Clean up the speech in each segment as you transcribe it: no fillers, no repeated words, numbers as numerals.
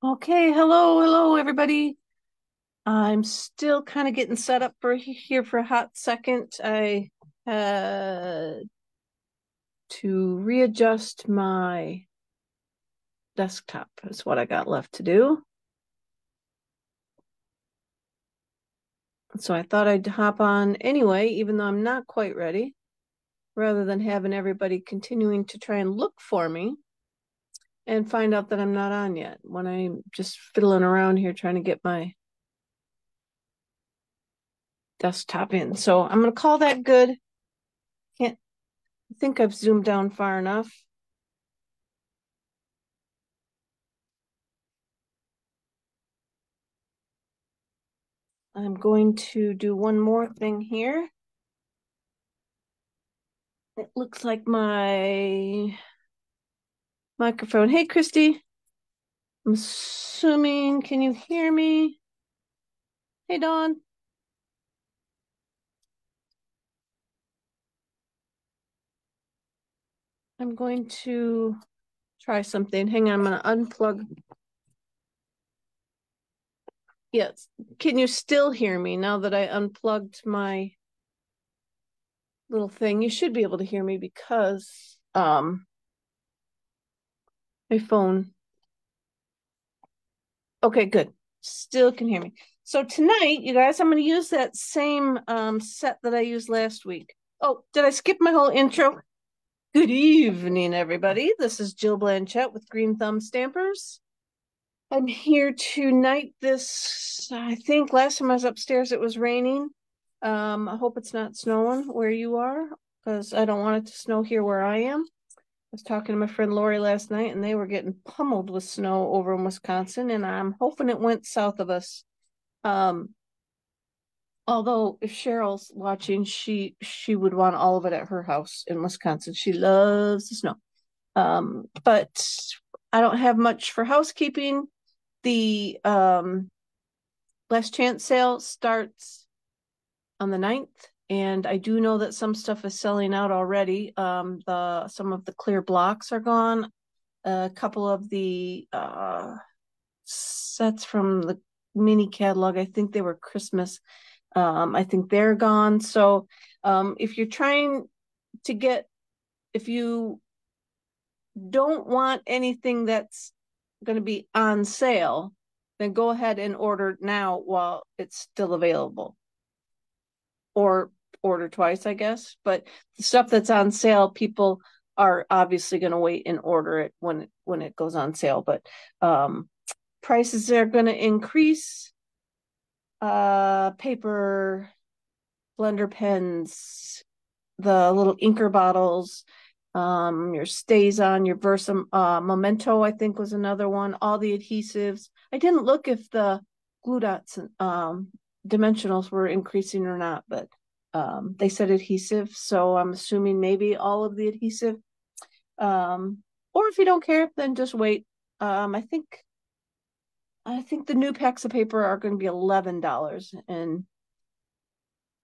Okay, hello everybody. I'm still kind of getting set up for here for a hot second. I had to readjust my desktop is what I got left to do. So I thought I'd hop on anyway, even though I'm not quite ready, rather than having everybody continuing to try and look for me and find out that I'm not on yet when I'm just fiddling around here trying to get my desktop in. So I'm going to call that good. Can't I think I've zoomed down far enough. I'm going to do one more thing here. It looks like my microphone. Hey, Christy. I'm assuming, can you hear me? Hey, Dawn. I'm going to try something. Hang on, I'm going to unplug. Yes. Can you still hear me now that I unplugged my little thing? You should be able to hear me because my phone. Okay, good. Still can hear me. So tonight, you guys, I'm going to use that same set that I used last week. Oh, did I skip my whole intro? Good evening, everybody. This is Jill Blanchette with Green Thumb Stampers. I'm here tonight. I think last time I was upstairs, it was raining. I hope it's not snowing where you are, because I don't want it to snow here where I am. I was talking to my friend Lori last night, and they were getting pummeled with snow over in Wisconsin, and I'm hoping it went south of us. Although if Cheryl's watching, she would want all of it at her house in Wisconsin. She loves the snow. But I don't have much for housekeeping. The last chance sale starts on the 9th, and I do know that some stuff is selling out already. Some of the clear blocks are gone. A couple of the sets from the mini catalog, I think they were Christmas. I think they're gone. So if you're trying to if you don't want anything that's going to be on sale, then go ahead and order now while it's still available. Or order twice, I guess. But the stuff that's on sale, people are obviously going to wait and order it when it goes on sale. But prices are going to increase. Paper, blender pens, the little inker bottles, your StazOn, your Versa Memento, I think was another one. All the adhesives. I didn't look if the glue dots and dimensionals were increasing or not, but they said adhesive, so I'm assuming maybe all of the adhesive. Or if you don't care, then just wait. I think the new packs of paper are going to be $11, and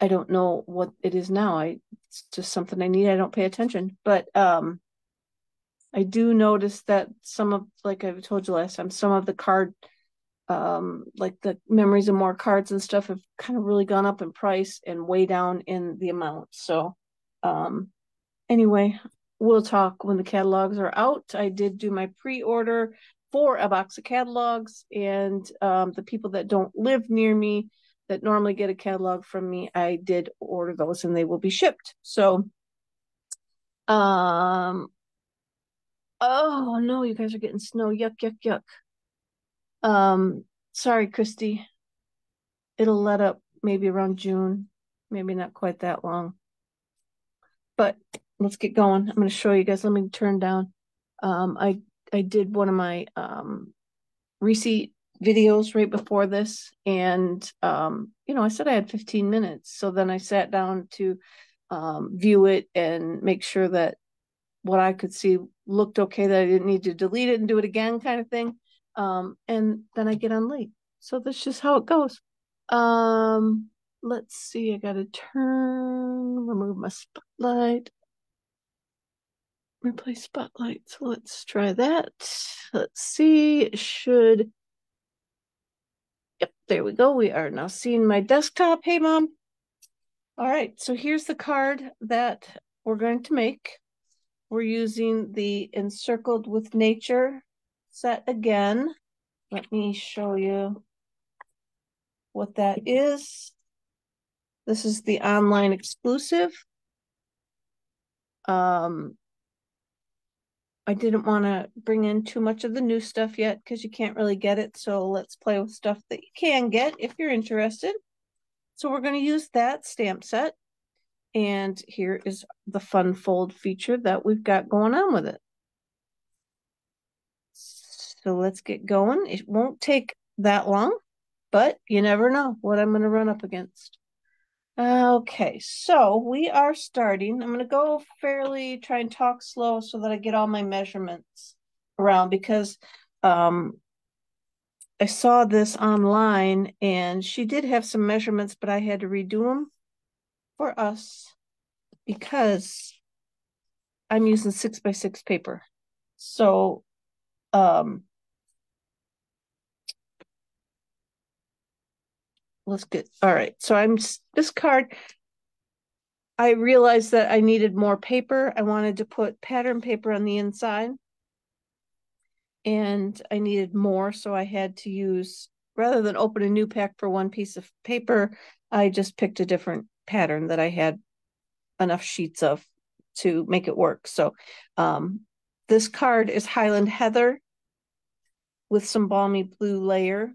I don't know what it is now. It's just something I need. I don't pay attention, but I do notice that some of, like I've told you last time, some of the card, like the Memories of More cards and stuff have kind of really gone up in price and way down in the amount. So, anyway, we'll talk when the catalogs are out. I did do my pre-order for a box of catalogs, and the people that don't live near me that normally get a catalog from me, I did order those and they will be shipped. So, oh no, you guys are getting snow. Yuck, yuck, yuck. Sorry, Christy. It'll let up maybe around June, maybe not quite that long. But let's get going. I'm going to show you guys. Let me turn down. I did one of my receipt videos right before this, and I said I had 15 minutes. So then I sat down to view it and make sure that what I could see looked okay, that I didn't need to delete it and do it again, kind of thing. And then I get on late. So that's just how it goes. Let's see, I gotta remove my spotlight, replace spotlight. So let's try that. Let's see, it should There we go. We are now seeing my desktop. Hey, Mom. All right, so here's the card that we're going to make. We're using the Encircled with Nature set again. Let me show you what that is. This is the online exclusive. I didn't want to bring in too much of the new stuff yet because you can't really get it. So let's play with stuff that you can get if you're interested. So we're going to use that stamp set. And here is the fun fold feature that we've got going on with it. So let's get going. It won't take that long, but you never know what I'm going to run up against. Okay, so we are starting. I'm going to go try and talk slow so that I get all my measurements around because I saw this online and she did have some measurements, but I had to redo them for us because I'm using 6x6 paper. So let's get, all right. So this card, I realized that I needed more paper. I wanted to put pattern paper on the inside and I needed more. So I had to use, rather than open a new pack for one piece of paper, I just picked a different pattern that I had enough sheets of to make it work. So this card is Highland Heather with some balmy blue layer,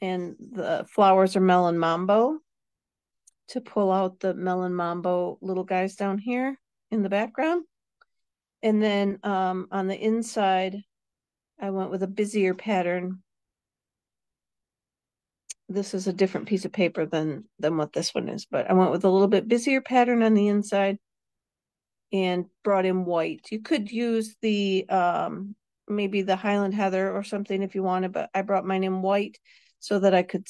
and the flowers are Melon Mambo. To pull out the Melon Mambo little guys down here in the background. And then on the inside, I went with a busier pattern. This is a different piece of paper than what this one is, but I went with a little bit busier pattern on the inside and brought in white. You could use the maybe the Highland Heather or something if you wanted, but I brought mine in white so that I could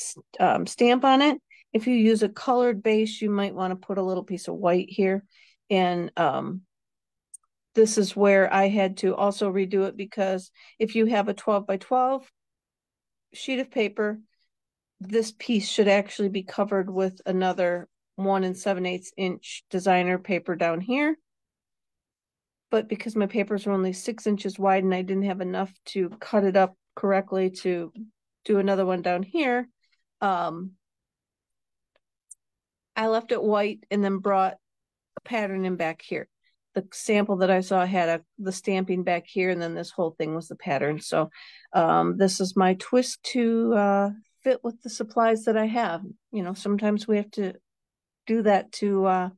stamp on it. If you use a colored base, you might want to put a little piece of white here. And this is where I had to also redo it because if you have a 12 by 12 sheet of paper, this piece should actually be covered with another 1 7/8 inch designer paper down here. But because my papers were only 6 inches wide and I didn't have enough to cut it up correctly to do another one down here, I left it white and then brought a pattern in back here. The sample that I saw had the stamping back here, and then this whole thing was the pattern. So this is my twist to fit with the supplies that I have. You know, sometimes we have to do that to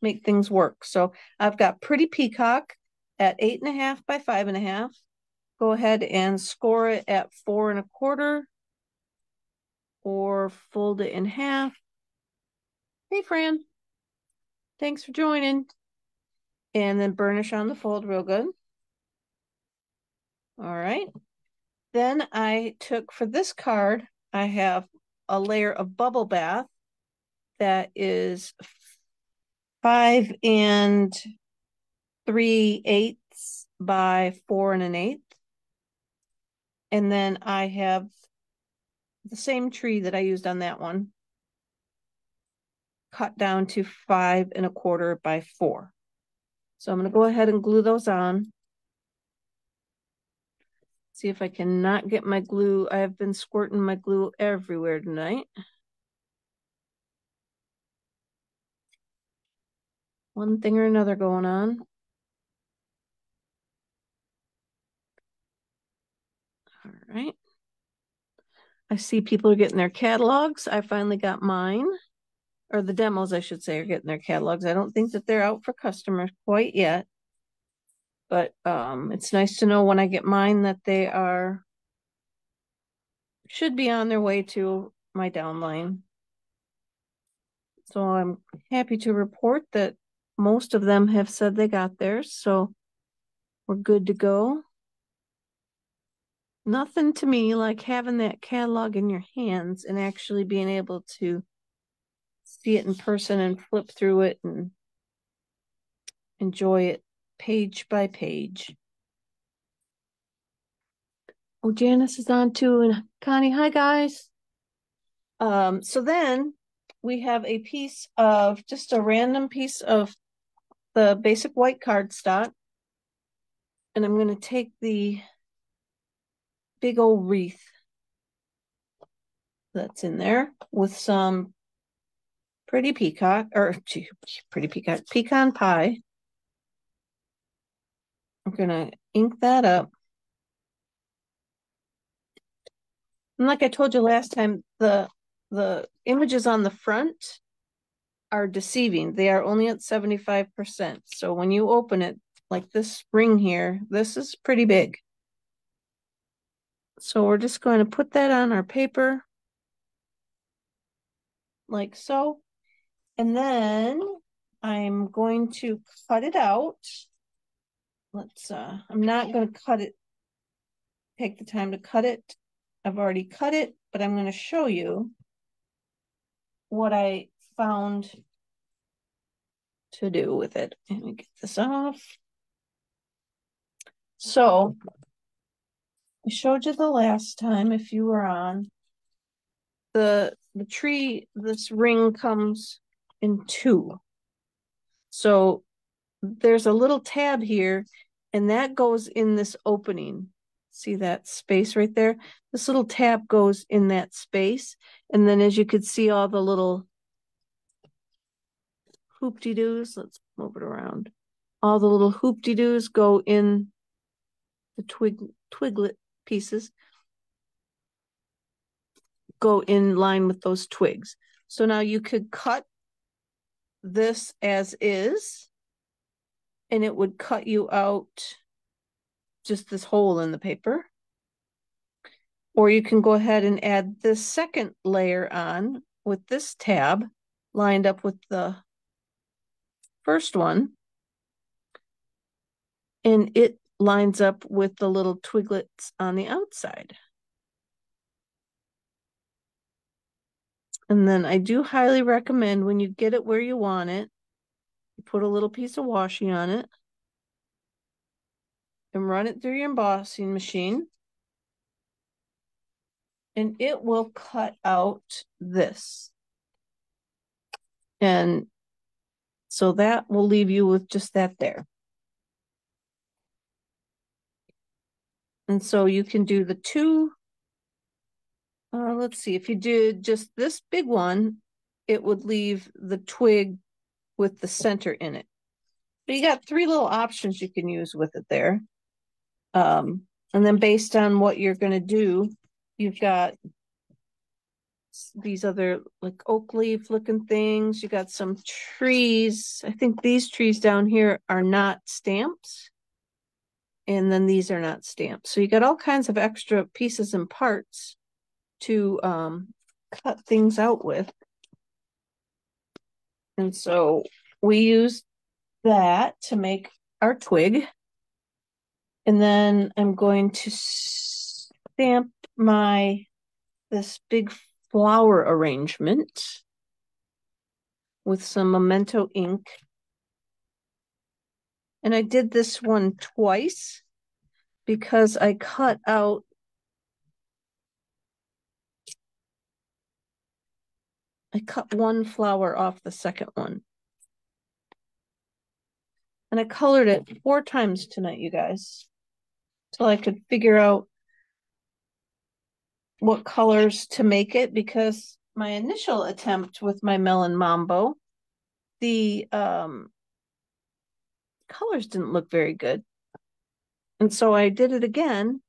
make things work. So I've got Pretty Peacock at 8.5 by 5.5. Go ahead and score it at 4 1/4 or fold it in half. Hey, Fran. Thanks for joining. And then burnish on the fold real good. All right. Then I took, for this card, I have a layer of Bubble Bath that is 5 3/8 by 4 1/8. And then I have the same tree that I used on that one, cut down to 5 1/4 by 4. So I'm going to go ahead and glue those on. See if I can not get my glue. I have been squirting my glue everywhere tonight. One thing or another going on. All right. I see people are getting their catalogs. I finally got mine, or the demos, I should say, are getting their catalogs. I don't think that they're out for customers quite yet, but it's nice to know when I get mine that they should be on their way to my downline. So I'm happy to report that most of them have said they got theirs, so we're good to go. Nothing to me like having that catalog in your hands and actually being able to see it in person and flip through it and enjoy it page by page. Oh, Janice is on too, and Connie, hi guys. So then we have a piece of, just a random piece of the basic white cardstock. And I'm going to take the big old wreath that's in there with some pretty peacock, or pretty peacock, pecan pie. I'm going to ink that up. And like I told you last time, the images on the front are deceiving. They are only at 75%. So when you open it, like this ring here, this is pretty big. So we're just going to put that on our paper like so. And then I'm going to cut it out. I'm not going to cut it, take the time to cut it. I've already cut it, but I'm going to show you what I found to do with it. Let me get this off. So I showed you the last time, if you were on, the tree, this ring comes in two. So there's a little tab here, and that goes in this opening. See that space right there? This little tab goes in that space. And then as you could see, all the little hoop-de-doos, let's move it around. All the little hoop-de-doos go in the twiglet pieces, go in line with those twigs. So now you could cut this as is, and it would cut you out just this hole in the paper. Or you can go ahead and add this second layer on with this tab lined up with the first one. And it lines up with the little twiglets on the outside. And then I do highly recommend, when you get it where you want it, you put a little piece of washi on it and run it through your embossing machine. And it will cut out this. And so that will leave you with just that there. And so you can do the two. Let's see, if you did just this big one, it would leave the twig with the center in it. But you got three little options you can use with it there. And then based on what you're going to do, you've got these other like oak leaf looking things. You got some trees. I think these trees down here are not stamps. And then these are not stamped. So you got all kinds of extra pieces and parts to cut things out with. And so we use that to make our twig. And then I'm going to stamp this big flower arrangement with some Memento ink. And I did this one twice because I cut one flower off the second one. And I colored it 4 times tonight, you guys, till I could figure out what colors to make it, because my initial attempt with my Melon Mambo, the colors didn't look very good. And so I did it again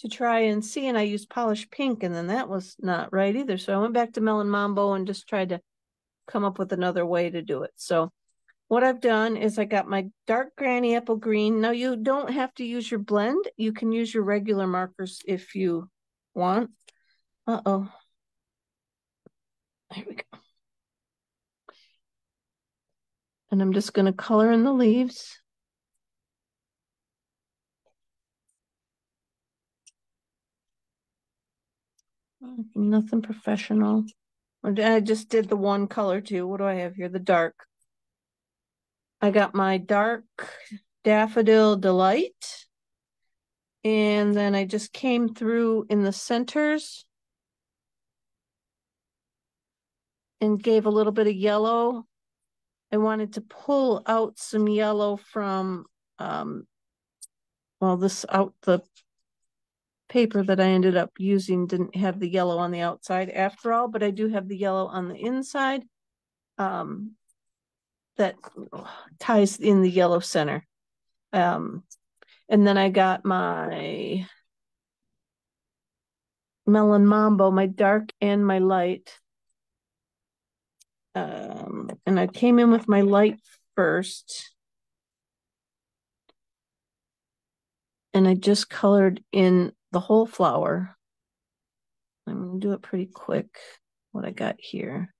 to try and see, and I used polished pink, and then that was not right either. So I went back to Melon Mambo and just tried to come up with another way to do it. So what I've done is I got my dark granny apple green. Now you don't have to use your blend. You can use your regular markers if you want. Uh-oh. There we go. And I'm just going to color in the leaves. Nothing professional. I just did the one color too. What do I have here? The dark. I got my dark Daffodil Delight. And then I just came through in the centers and gave a little bit of yellow. I wanted to pull out some yellow from, well, the paper that I ended up using didn't have the yellow on the outside after all, but I do have the yellow on the inside. That ties in the yellow center. And then I got my Melon Mambo, my dark and my light. And I came in with my light first. And I just colored in the whole flower. I'm going to do it pretty quick, what I got here.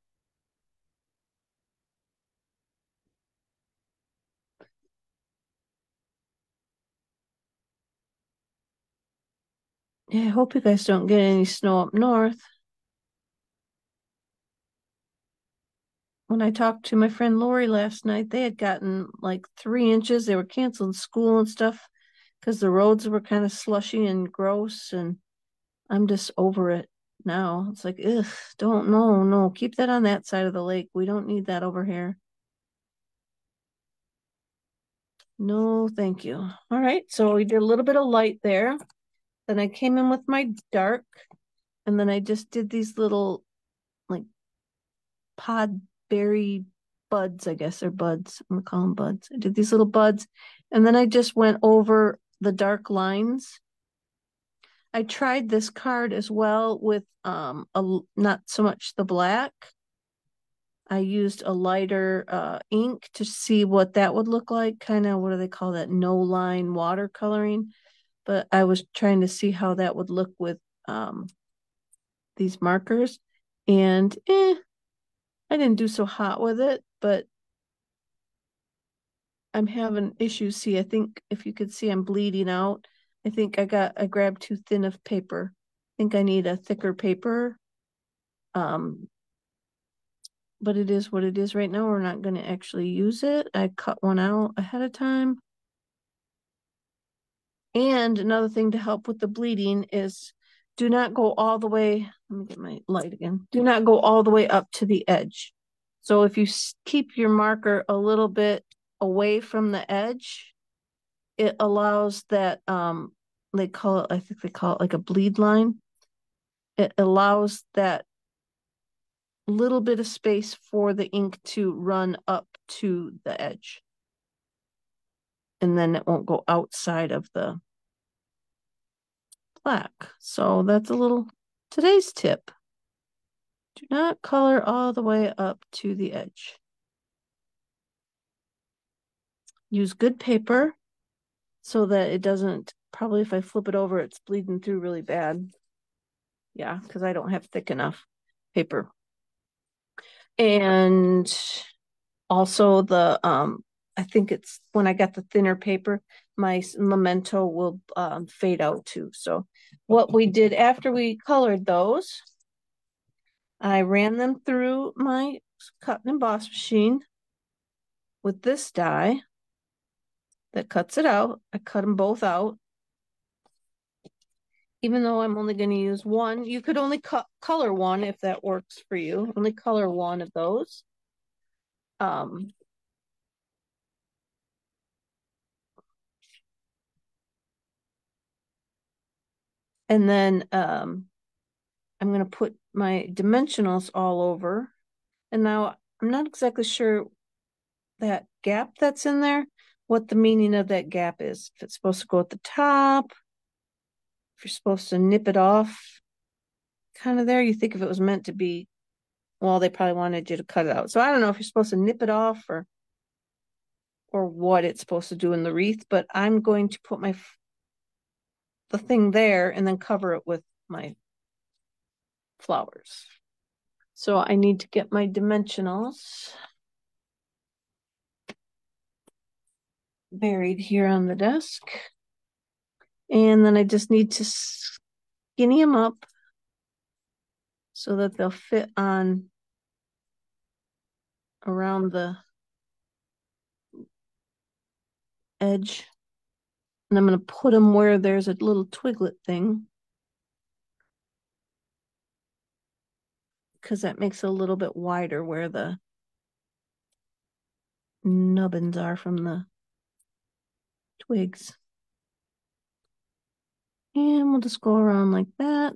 Yeah, I hope you guys don't get any snow up north. When I talked to my friend Lori last night, they had gotten like 3 inches. They were canceling school and stuff because the roads were kind of slushy and gross, and I'm just over it now. It's like, ugh, no, keep that on that side of the lake. We don't need that over here. No, thank you. All right, so we did a little bit of light there. Then I came in with my dark, and then I just did these little like pod berry buds, I guess they're buds. I'm gonna call them buds. I did these little buds, and then I just went over the dark lines. I tried this card as well with not so much the black. I used a lighter ink to see what that would look like. Kind of, what do they call that? No line watercoloring. But I was trying to see how that would look with these markers. And I didn't do so hot with it, but I'm having issues. See, I think if you could see, I'm bleeding out. I think I grabbed too thin of paper. I think I need a thicker paper. But it is what it is right now. We're not going to actually use it. I cut one out ahead of time. And another thing to help with the bleeding is do not go all the way. Let me get my light again. Do not go all the way up to the edge. So if you keep your marker a little bit away from the edge, it allows that, they call it, I think they call it like a bleed line. It allows that little bit of space for the ink to run up to the edge. And then it won't go outside of the black. So that's a little today's tip. Do not color all the way up to the edge. Use good paper so that it doesn't, probably if I flip it over, it's bleeding through really bad. Yeah, because I don't have thick enough paper. And also the, I think it's when I got the thinner paper, my memento will fade out too. So what we did after we colored those, I ran them through my cut and emboss machine with this die that cuts it out. I cut them both out. Even though I'm only going to use one, you could only color one if that works for you. Only color one of those. And then I'm going to put my dimensionals all over. And now I'm not exactly sure that gap that's in there, what the meaning of that gap is. If it's supposed to go at the top, if you're supposed to nip it off kind of there. You think if it was meant to be, well, they probably wanted you to cut it out. So I don't know if you're supposed to nip it off or what it's supposed to do in the wreath, but I'm going to put the thing there and then cover it with my flowers. So I need to get my dimensionals buried here on the desk. And then I just need to skinny them up so that they'll fit on around the edge. And I'm going to put them where there's a little twiglet thing. because that makes it a little bit wider where the nubbins are from the twigs. And we'll just go around like that.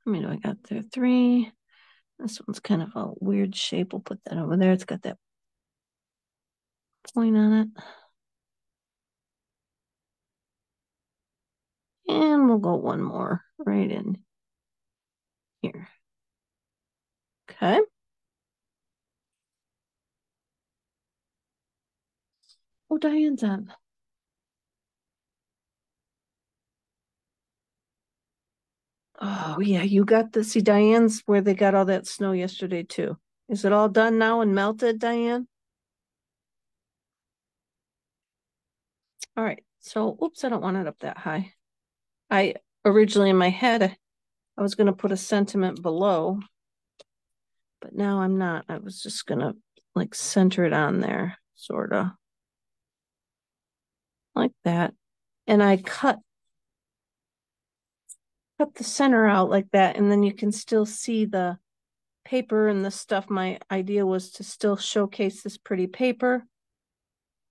How many do I got there? 3. This one's kind of a weird shape. We'll put that over there. It's got that point on it. And we'll go one more right in here. Okay. Oh, Diane's on. Oh, yeah, you got the, see, Diane's where they got all that snow yesterday too. Is it all done now and melted, Diane? All right, so, oops, I don't want it up that high. I originally in my head, I was gonna put a sentiment below, but now I'm not. I was just gonna like center it on there, sort of. Like that. And I cut the center out like that, and then you can still see the paper and the stuff. My idea was to still showcase this pretty paper,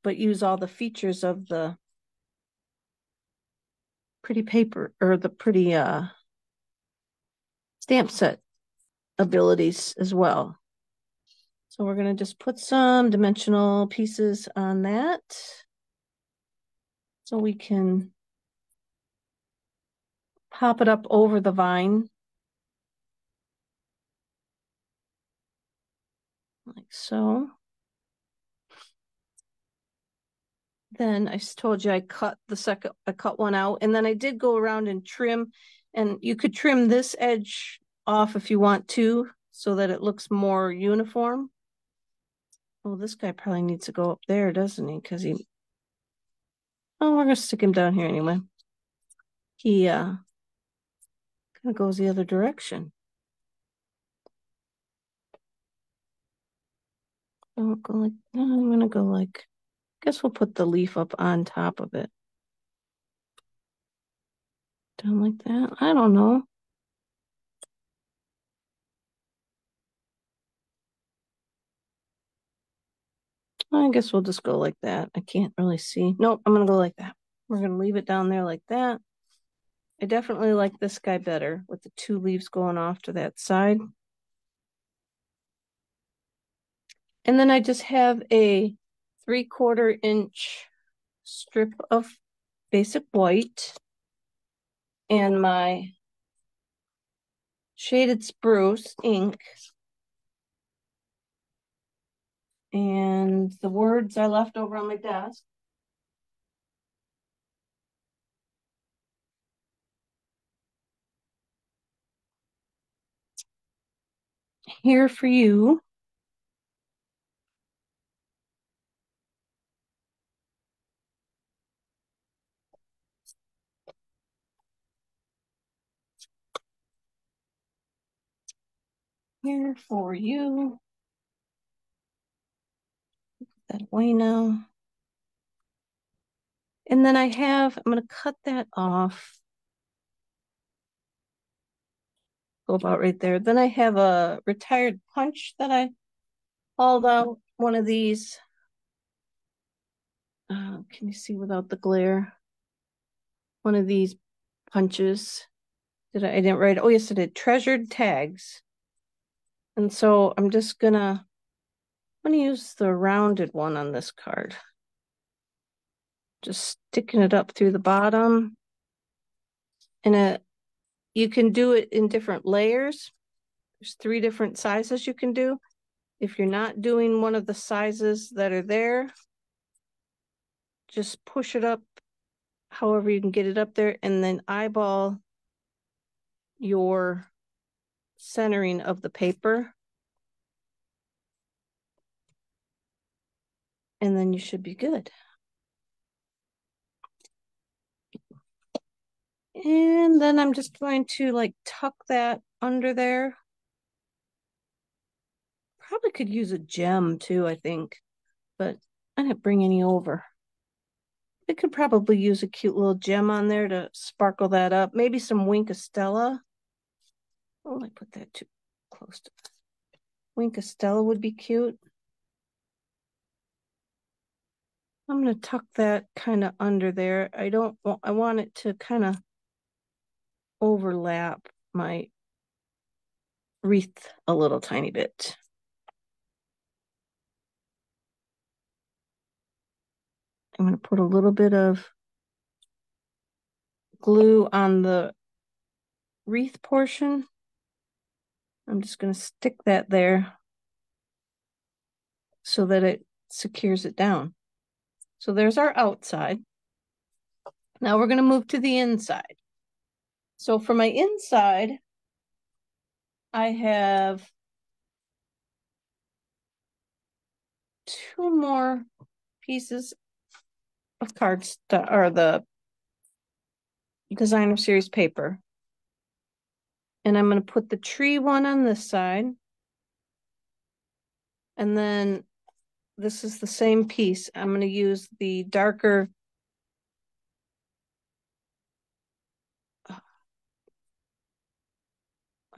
but use all the features of the pretty paper or the pretty stamp set abilities as well. So we're going to just put some dimensional pieces on that so we can pop it up over the vine like so. Then I told you I cut one out, and then I did go around and trim, and you could trim this edge off if you want to so that it looks more uniform. Oh, this guy probably needs to go up there, doesn't he? Because oh, we're gonna stick him down here anyway. He kind of goes the other direction. I'll go like, no, I'm gonna go like, guess we'll put the leaf up on top of it. Down like that. I don't know. I guess we'll just go like that. I can't really see. Nope, I'm gonna go like that. We're gonna leave it down there like that. I definitely like this guy better with the 2 leaves going off to that side. And then I just have a 3/4 inch strip of basic white and my shaded spruce ink. And the words I left over on my desk. Here for you. Here for you. Put that away now. And then I'm going to cut that off. Go about right there. Then I have a retired punch that I hauled out. One of these. Can you see without the glare? One of these punches. I didn't write. Oh, yes, I did. Treasured tags. And so I'm going to use the rounded one on this card. Just sticking it up through the bottom. And you can do it in different layers. There's 3 different sizes you can do. If you're not doing one of the sizes that are there, just push it up however you can get it up there, and then eyeball your centering of the paper. And then you should be good. And then I'm just going to like tuck that under there. Probably could use a gem too, I think, but I didn't bring any over. I could probably use a cute little gem on there to sparkle that up. Maybe some Wink of Stella. Oh, I put that too close to Wink of Stella would be cute. I'm going to tuck that kind of under there. I want it to kind of overlap my wreath a little tiny bit. I'm going to put a little bit of glue on the wreath portion. I'm just going to stick that there so that it secures it down. So there's our outside. Now we're going to move to the inside. So for my inside, I have 2 more pieces of cardstock or the designer series paper. And I'm going to put the tree one on this side. And then this is the same piece. I'm going to use the darker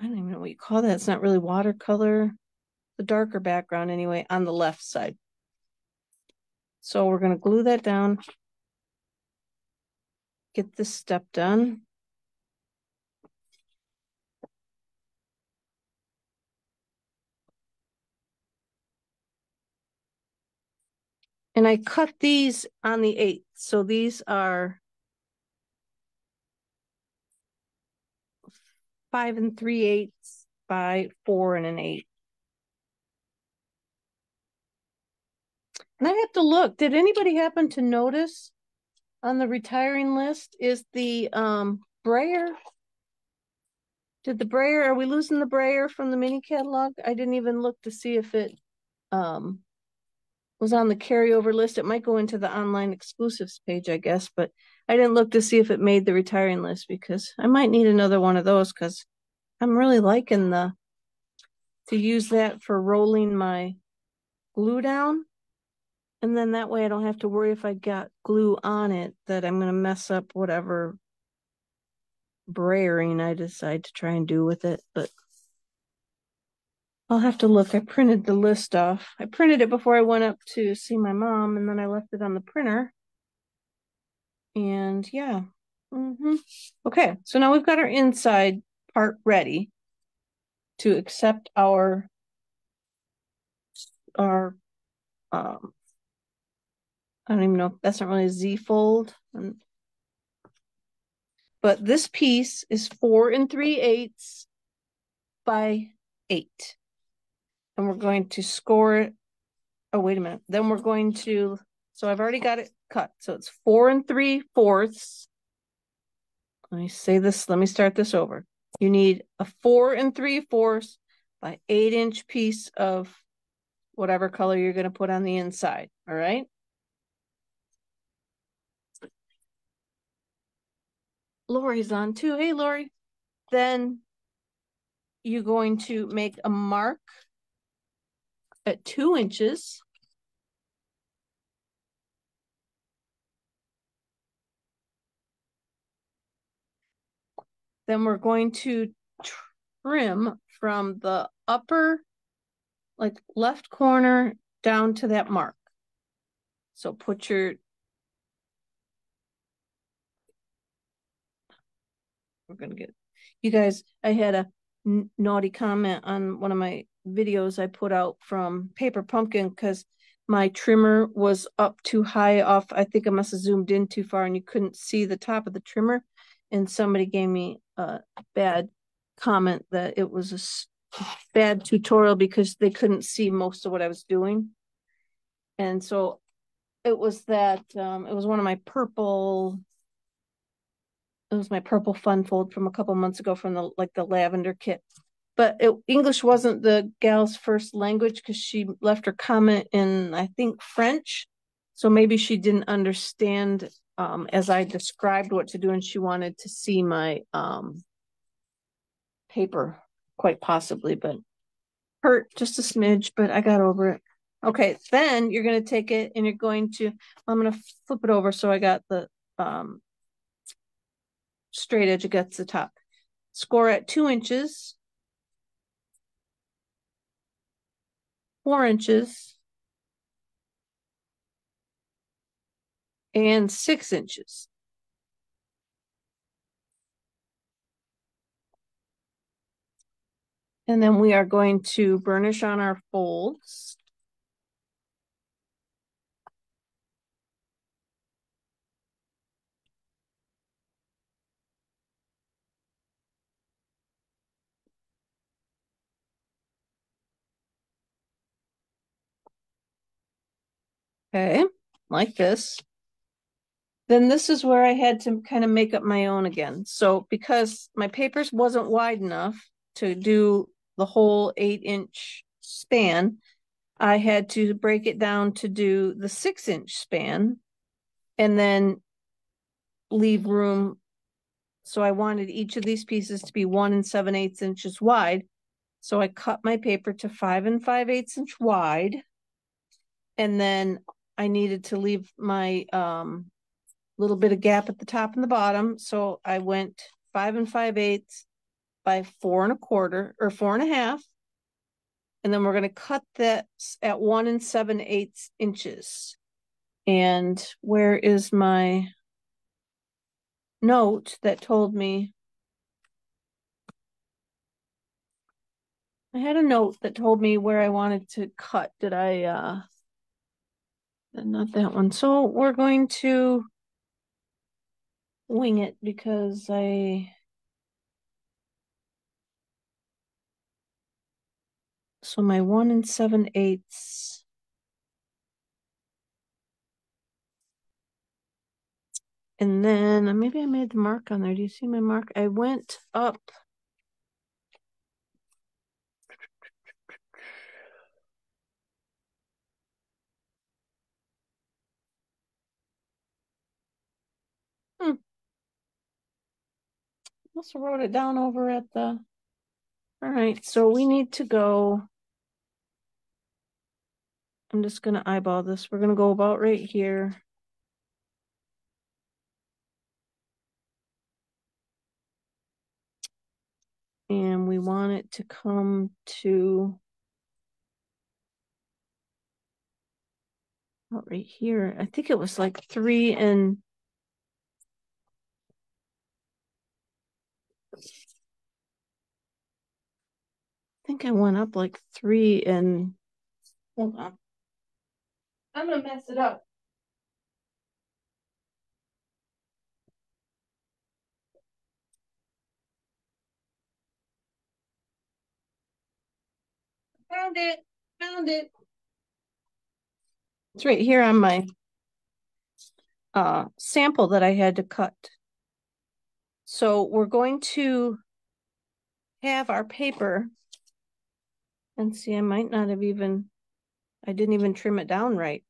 I don't even know what you call that. It's not really watercolor. The darker background anyway on the left side. So we're going to glue that down. Get this step done. And I cut these on the 8th. So these are 5 3/8 by 4 1/8. And I have to look. Did anybody happen to notice on the retiring list is the brayer? Did the brayer, are we losing the brayer from the mini catalog? I didn't even look to see if it was on the carryover list. It might go into the online exclusives page, I guess, but I didn't look to see if it made the retiring list because I might need another one of those because I'm really liking to use that for rolling my glue down. And then that way I don't have to worry if I got glue on it that I'm going to mess up whatever brayering I decide to try and do with it. But I'll have to look. I printed the list off. I printed it before I went up to see my mom, and then I left it on the printer. And yeah. Okay, so now we've got our inside part ready to accept our I don't even know, that's not really a Z fold. But this piece is 4 3/8 by 8. And we're going to score it. Oh, wait a minute. Then we're going to, so I've already got it cut. So it's 4 3/4. Let me say this. Let me start this over. You need a 4 3/4 by 8-inch piece of whatever color you're going to put on the inside. All right. Lori's on too. Hey, Lori. Then you're going to make a mark at 2 inches. Then we're going to trim from the upper, like left corner down to that mark. So put your, we're going to get, you guys, I had a naughty comment on one of my videos I put out from Paper Pumpkin because my trimmer was up too high off. I think I must have zoomed in too far and you couldn't see the top of the trimmer. And somebody gave me a bad comment that it was a bad tutorial because they couldn't see most of what I was doing. And so it was that, it was one of my purple, it was my purple fun fold from a couple months ago from the lavender kit. But English wasn't the gal's first language because she left her comment in, I think, French. So maybe she didn't understand as I described what to do and she wanted to see my paper, quite possibly, but hurt just a smidge, but I got over it. Okay, then you're going to take it and you're going to, I'm going to flip it over so I got the straight edge against the top. Score at 2 inches, 4 inches, and 6 inches. And then we are going to burnish on our folds. Okay, like this. Then this is where I had to kind of make up my own again. So because my papers wasn't wide enough to do the whole 8-inch span, I had to break it down to do the 6-inch span and then leave room. So I wanted each of these pieces to be 1 7/8 inches wide. So I cut my paper to 5 5/8 inch wide. And then I needed to leave my little bit of gap at the top and the bottom. So I went 5 5/8 by 4 1/4 or 4 1/2. And then we're going to cut that at 1 7/8 inches. And where is my note that told me? I had a note that told me where I wanted to cut. Did I, not that one. So we're going to wing it because so my 1 7/8. And then maybe I made the mark on there. Do you see my mark? I went up. Also wrote it down over at the. All right, so we need to go. I'm just going to eyeball this. We're going to go about right here. And we want it to come to right here. I think it was like 3 and I think I went up like 3 and hold on. I'm gonna mess it up. Found it. Found it. It's right here on my sample that I had to cut. So we're going to have our paper and see, I might not have even, I didn't even trim it down right.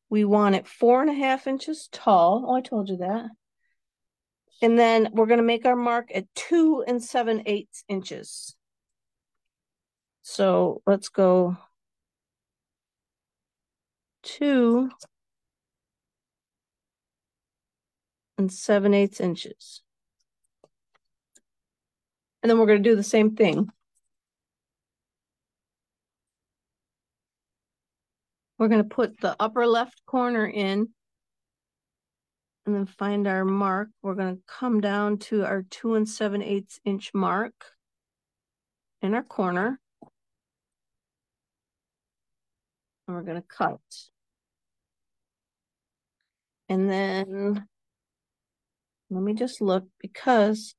We want it 4 1/2 inches tall. Oh, I told you that. And then we're going to make our mark at 2 7/8 inches. So let's go 2 7/8 inches. And then we're going to do the same thing. We're going to put the upper left corner in and then find our mark. We're going to come down to our 2 7/8 inch mark in our corner. And we're going to cut. And then let me just look because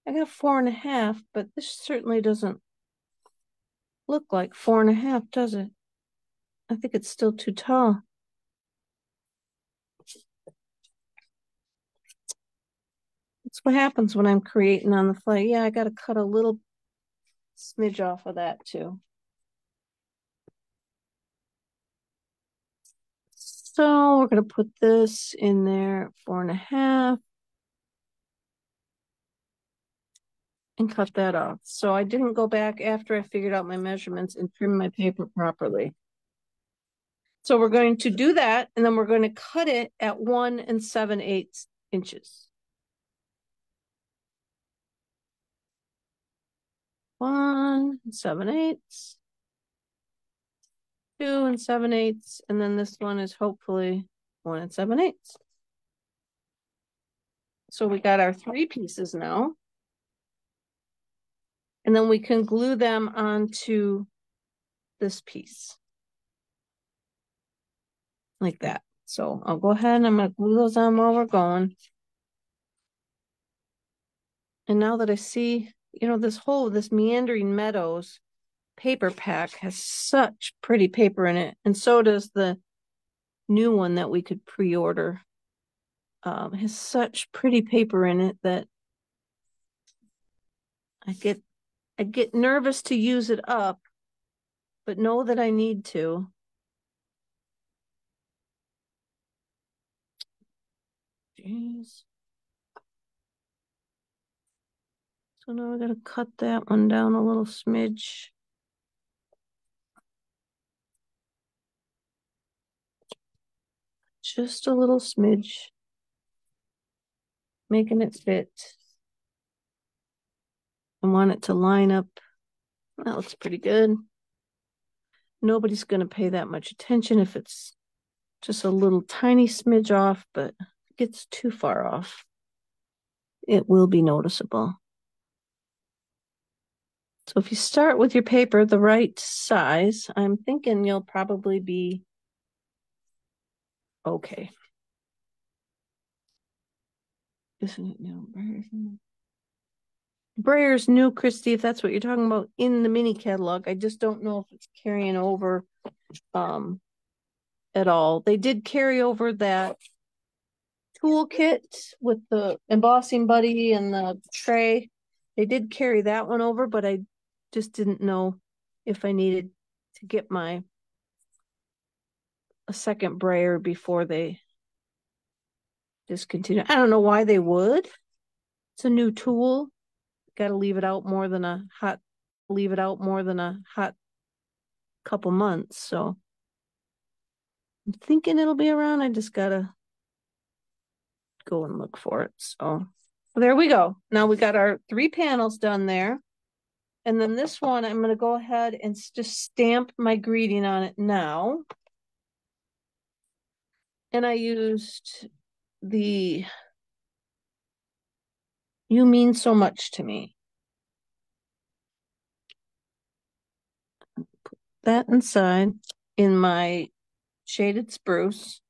I got 4 1/2, but this certainly doesn't look like 4 1/2, does it? I think it's still too tall. That's what happens when I'm creating on the fly. Yeah, I got to cut a little smidge off of that too. So we're going to put this in there, 4 1/2. and cut that off. So I didn't go back after I figured out my measurements and trim my paper properly. So we're going to do that, and then we're going to cut it at 1 7/8 inches. 1 7/8, 2 7/8, and then this one is hopefully 1 7/8. So we got our 3 pieces now. And then we can glue them onto this piece. Like that. So I'll go ahead and I'm going to glue those on while we're going. And now that I see, you know, this Meandering Meadows paper pack has such pretty paper in it. And so does the new one that we could pre-order. It has such pretty paper in it that I get nervous to use it up, but know that I need to. Jeez. So now I gotta cut that one down a little smidge. Just a little smidge. Making it fit. I want it to line up. That looks pretty good. Nobody's gonna pay that much attention if it's just a little tiny smidge off, but if it gets too far off, it will be noticeable. So if you start with your paper the right size, I'm thinking you'll probably be okay. Isn't it new? Breyer's new, Christy, if that's what you're talking about, in the mini catalog. I just don't know if it's carrying over at all. They did carry over that toolkit with the embossing buddy and the tray. They did carry that one over, but I just didn't know if I needed to get a second Breyer before they discontinue. I don't know why they would. It's a new tool. Got to leave it out more than a hot couple months. So I'm thinking it'll be around. I just gotta go and look for it. So there we go. Now we got our 3 panels done there. And then this one, I'm going to go ahead and just stamp my greeting on it now. And I used the "You Mean So Much to Me." Put that inside in my shaded spruce.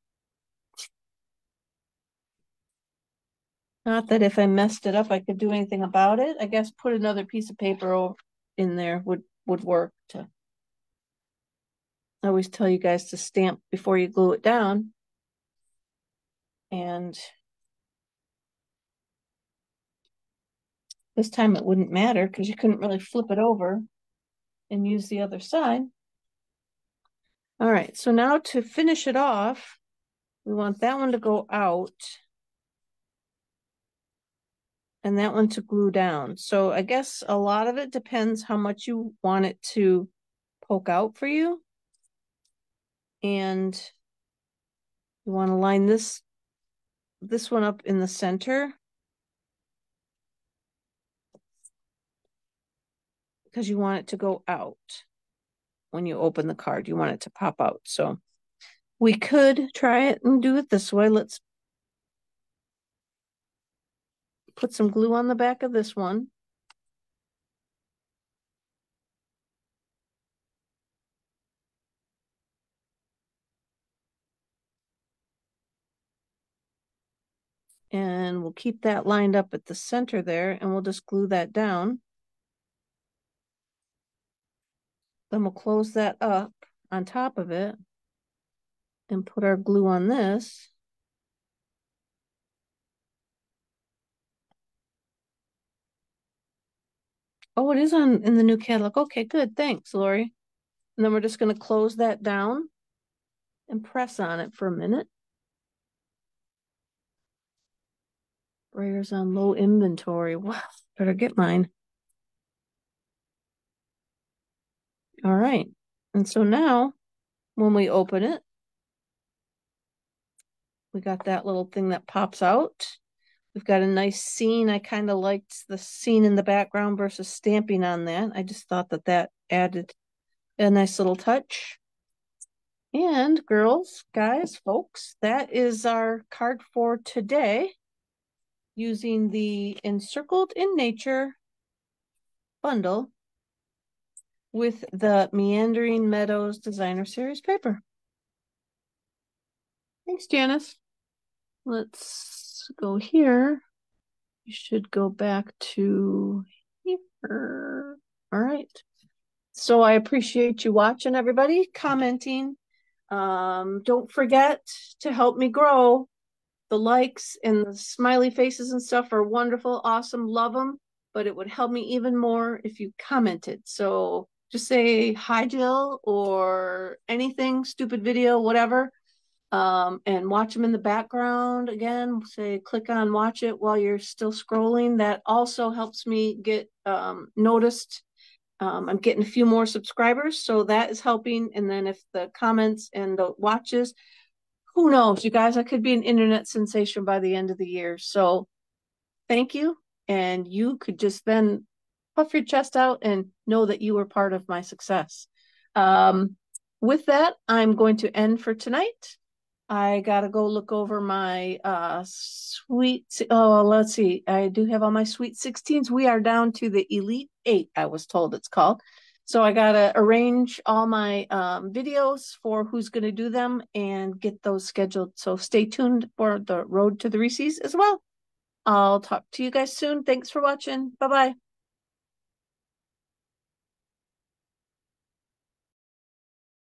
Not that if I messed it up, I could do anything about it. I guess put another piece of paper in there would work. I always tell you guys to stamp before you glue it down. And this time it wouldn't matter because you couldn't really flip it over and use the other side. All right, so now to finish it off, we want that one to go out and that one to glue down. So I guess a lot of it depends how much you want it to poke out for you. And you want to line this one up in the center because you want it to go out when you open the card. You want it to pop out. So we could try it and do it this way. Let's put some glue on the back of this one. And we'll keep that lined up at the center there, and we'll just glue that down. Then we'll close that up on top of it and put our glue on this. Oh, it is in the new catalog. Okay, good. Thanks, Lori. And then we're just going to close that down and press on it for a minute. Breyer's on low inventory. Wow, better get mine. All right. And so now when we open it, we got that little thing that pops out. We've got a nice scene. I kind of liked the scene in the background versus stamping on that. I just thought that that added a nice little touch. And girls, guys, folks, that is our card for today using the Encircled in Nature bundle with the Meandering Meadows Designer Series paper. Thanks, Janice. Let's go here. You should go back to here. All right. So I appreciate you watching, everybody, commenting. Don't forget to help me grow. The likes and the smiley faces and stuff are wonderful, awesome, love them. But it would help me even more if you commented. So just say hi, Jill, or anything, stupid video, whatever. And watch them in the background again. Say click on watch it while you're still scrolling. That also helps me get noticed. I'm getting a few more subscribers, so that is helping. And then if the comments and the watches, who knows, you guys, I could be an internet sensation by the end of the year. So thank you. And you could just then puff your chest out and know that you were part of my success. With that, I'm going to end for tonight. I gotta go look over my let's see. I do have all my sweet 16s. We are down to the Elite 8, I was told it's called. So I gotta arrange all my videos for who's gonna do them and get those scheduled. So stay tuned for the Road to the Reese's as well. I'll talk to you guys soon. Thanks for watching. Bye-bye.